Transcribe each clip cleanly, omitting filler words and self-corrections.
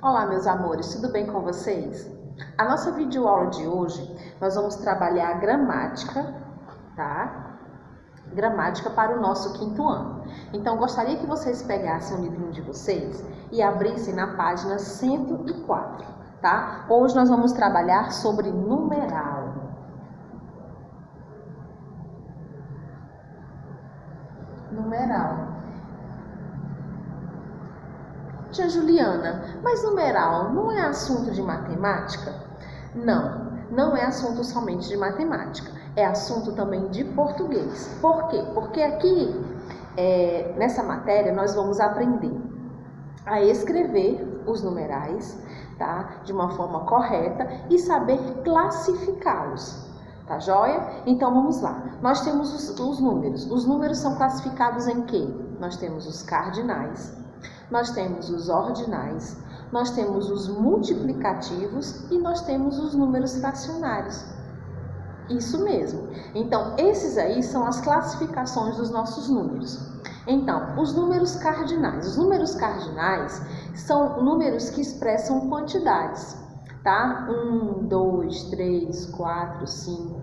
Olá, meus amores, tudo bem com vocês? A nossa videoaula de hoje, nós vamos trabalhar a gramática, tá? Gramática para o nosso 5º ano. Então, gostaria que vocês pegassem o livrinho de vocês e abrissem na página 104, tá? Hoje nós vamos trabalhar sobre numeral. Numeral. Tia Juliana, mas numeral não é assunto de matemática? Não, não é assunto somente de matemática, é assunto também de português. Por quê? Porque aqui, nessa matéria, nós vamos aprender a escrever os numerais, tá? De uma forma correta e saber classificá-los. Tá joia? Então vamos lá. Nós temos os números. Os números são classificados em quê? Nós temos os cardinais, nós temos os ordinais, nós temos os multiplicativos e nós temos os números fracionários. Isso mesmo. Então, esses aí são as classificações dos nossos números. Então, os números cardinais. Os números cardinais são números que expressam quantidades, tá? 1, 2, 3, 4, 5.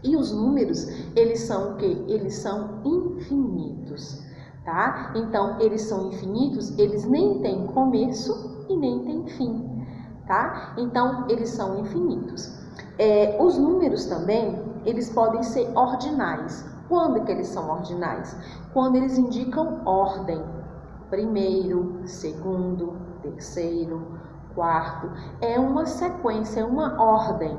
E os números, eles são o quê? Eles são infinitos. Tá? Então, eles são infinitos, eles nem têm começo e nem têm fim, tá? Então, eles são infinitos. Os números também, eles podem ser ordinais. Quando que eles são ordinais? Quando eles indicam ordem. Primeiro, segundo, terceiro, quarto. É uma sequência, é uma ordem.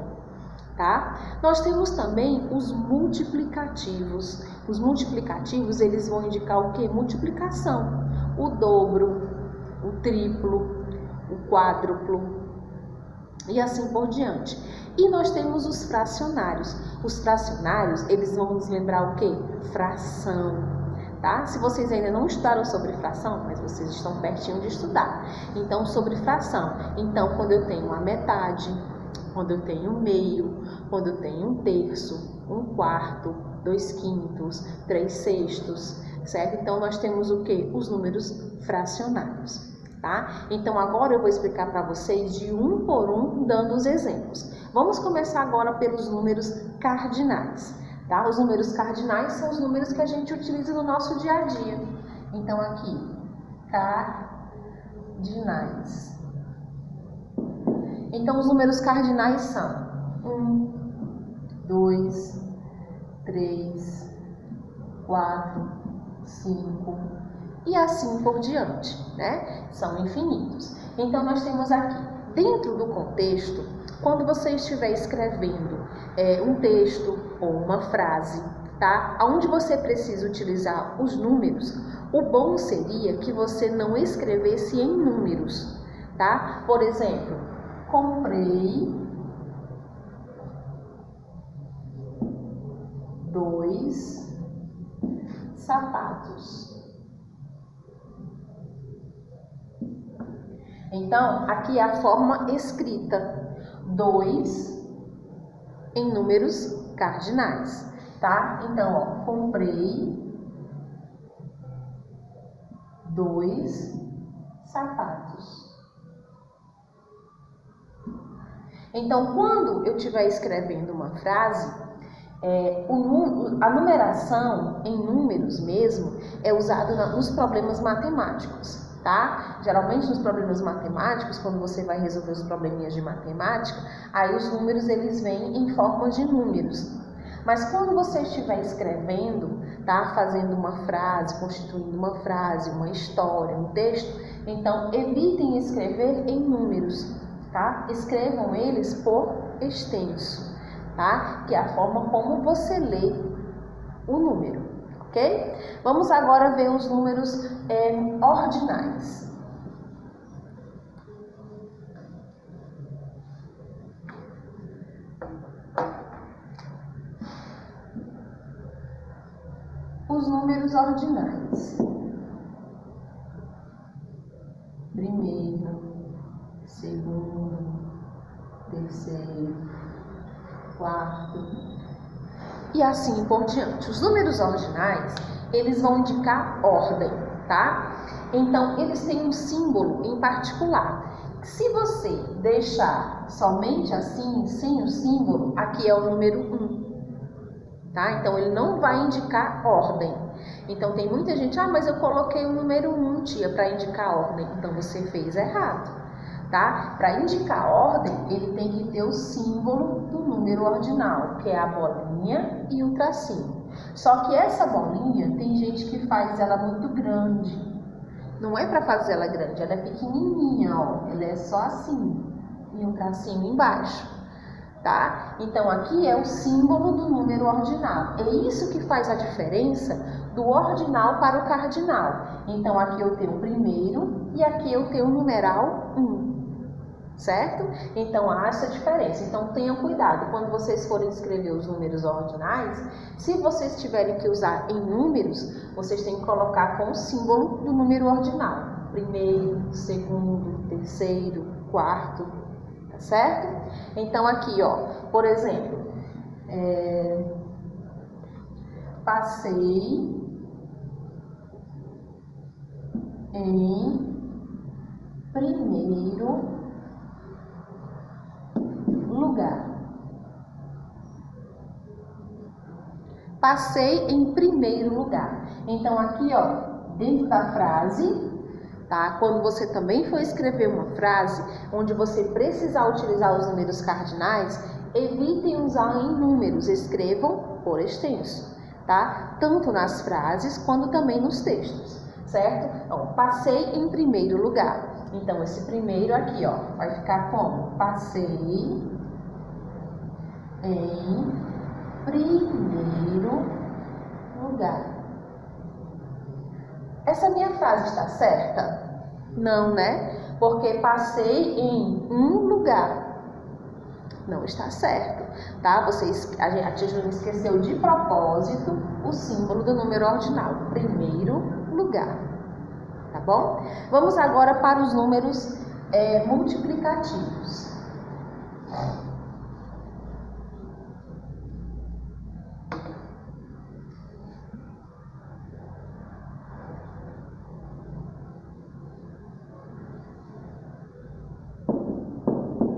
Tá? Nós temos também os multiplicativos. Os multiplicativos, eles vão indicar o que? Multiplicação. O dobro, o triplo, o quádruplo e assim por diante. E nós temos os fracionários. Os fracionários, eles vão nos lembrar o que? Fração. Tá? Se vocês ainda não estudaram sobre fração, mas vocês estão pertinho de estudar. Então, sobre fração. Então, quando eu tenho a metade, quando eu tenho um meio, quando eu tenho um terço, um quarto, 2/5, 3/6, certo? Então, nós temos o quê? Os números fracionários, tá? Então, agora eu vou explicar para vocês de um por um, dando os exemplos. Vamos começar agora pelos números cardinais, tá? Os números cardinais são os números que a gente utiliza no nosso dia a dia. Então, aqui, cardinais. Então, os números cardinais são 1, 2, 3, 4, 5 e assim por diante, né? São infinitos. Então, nós temos aqui, dentro do contexto, quando você estiver escrevendo um texto ou uma frase, tá? Onde você precisa utilizar os números, o bom seria que você não escrevesse em números, tá? Por exemplo, comprei 2 sapatos. Então, aqui é a forma escrita, 2 em números cardinais, tá? Então, ó, comprei 2 sapatos. Então, quando eu estiver escrevendo uma frase, a numeração em números mesmo é usada nos problemas matemáticos, tá? Geralmente nos problemas matemáticos, quando você vai resolver os probleminhas de matemática, aí os números eles vêm em forma de números. Mas quando você estiver escrevendo, tá? Fazendo uma frase, constituindo uma frase, uma história, um texto, então evitem escrever em números, tá? Escrevam eles por extenso, tá? Que é a forma como você lê o número, ok? Vamos agora ver os números ordinais. Os números ordinais. Primeiro, segundo, terceiro, quarto e assim por diante. Os números ordinais, eles vão indicar ordem, tá? Então, eles têm um símbolo em particular. Se você deixar somente assim, sem o símbolo, aqui é o número 1, tá? Então, ele não vai indicar ordem. Então, tem muita gente, mas eu coloquei o número 1, tia, para indicar ordem. Então, você fez errado, tá? Para indicar ordem, ele tem que ter o símbolo do número ordinal, que é a bolinha e o tracinho. Só que essa bolinha, tem gente que faz ela muito grande. Não é para fazer ela grande, ela é pequenininha, ó. Ela é só assim, e um tracinho embaixo, tá? Então, aqui é o símbolo do número ordinal. É isso que faz a diferença do ordinal para o cardinal. Então, aqui eu tenho o primeiro e aqui eu tenho o numeral 1. Certo? Então, há essa diferença. Então, tenham cuidado. Quando vocês forem escrever os números ordinais, se vocês tiverem que usar em números, vocês têm que colocar com o símbolo do número ordinal. Primeiro, segundo, terceiro, quarto, tá certo? Então, aqui, ó, por exemplo, passei em primeiro lugar. Passei em primeiro lugar. Então, aqui, ó, dentro da frase, tá? Quando você também for escrever uma frase onde você precisar utilizar os números cardinais, evitem usar em números, escrevam por extenso, tá? Tanto nas frases quanto também nos textos, certo? Então, passei em primeiro lugar. Então, esse primeiro aqui, ó, vai ficar como? Passei em primeiro lugar. Essa minha frase está certa? Não, né? Porque passei em um lugar. Não está certo, tá? A tia Júlia esqueceu de propósito o símbolo do número ordinal. Primeiro lugar. Tá bom? Vamos agora para os números multiplicativos.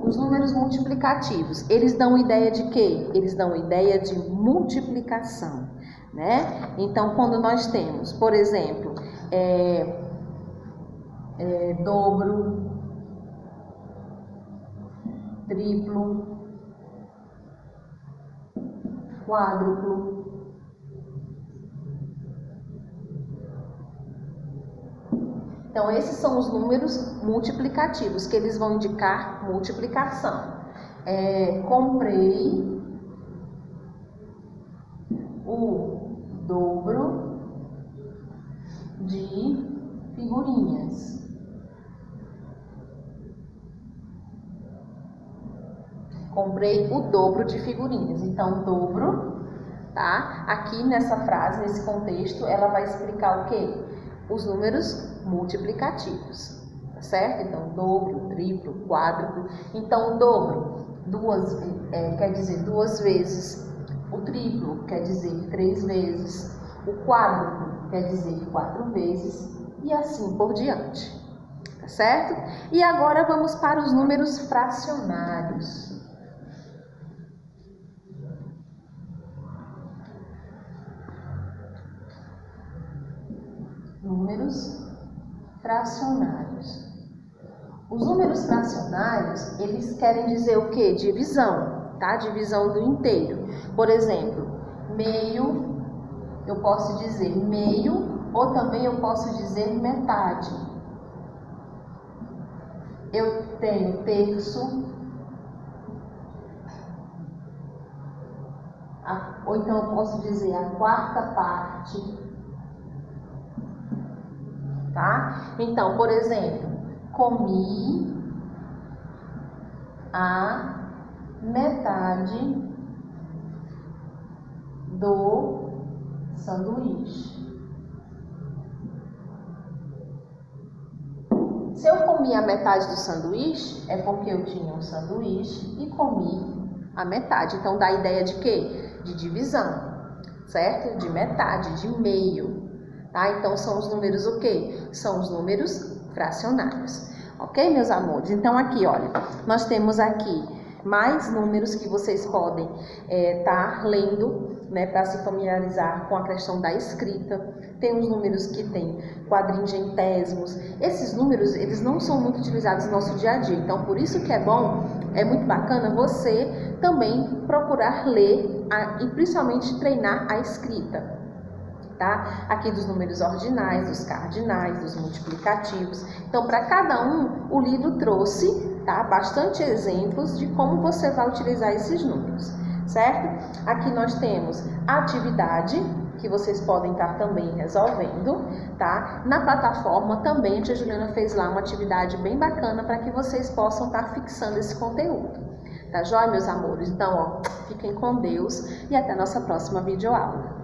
Os números multiplicativos, eles dão ideia de quê? Eles dão ideia de multiplicação, né? Então, quando nós temos, por exemplo, dobro, triplo, quádruplo, então, esses são os números multiplicativos, que eles vão indicar multiplicação. Comprei o dobro de figurinhas. Comprei o dobro de figurinhas. Então, dobro, tá? Aqui nessa frase, nesse contexto, ela vai explicar o quê? Os números multiplicativos, tá certo? Então, dobro, triplo, quádruplo. Então, o dobro quer dizer 2 vezes. O triplo quer dizer 3 vezes. O quádruplo quer dizer 4 vezes. E assim por diante, tá certo? E agora vamos para os números fracionários. Números fracionários. Os números fracionários, eles querem dizer o quê? Divisão, tá? Divisão do inteiro. Por exemplo, meio, eu posso dizer meio, ou também eu posso dizer metade. Eu tenho terço, ou então eu posso dizer a quarta parte. Tá? Então, por exemplo, comi a metade do sanduíche. Se eu comi a metade do sanduíche, é porque eu tinha um sanduíche e comi a metade. Então, dá a ideia de quê? De divisão, certo? De metade, de meio. Tá? Então, são os números o quê? São os números fracionários. Ok, meus amores? Então, aqui, olha, nós temos aqui mais números que vocês podem estar lendo, né, para se familiarizar com a questão da escrita. Tem os números que tem quadringentésimos. Esses números, eles não são muito utilizados no nosso dia a dia. Então, por isso que é bom, é muito bacana você também procurar ler e principalmente treinar a escrita. Tá? Aqui dos números ordinais, dos cardinais, dos multiplicativos. Então, para cada um, o livro trouxe, tá, bastante exemplos de como você vai utilizar esses números, certo? Aqui nós temos a atividade, que vocês podem estar também resolvendo, tá? Na plataforma também a tia Juliana fez lá uma atividade bem bacana para que vocês possam estar fixando esse conteúdo. Tá joia, meus amores? Então, ó, fiquem com Deus e até a nossa próxima videoaula.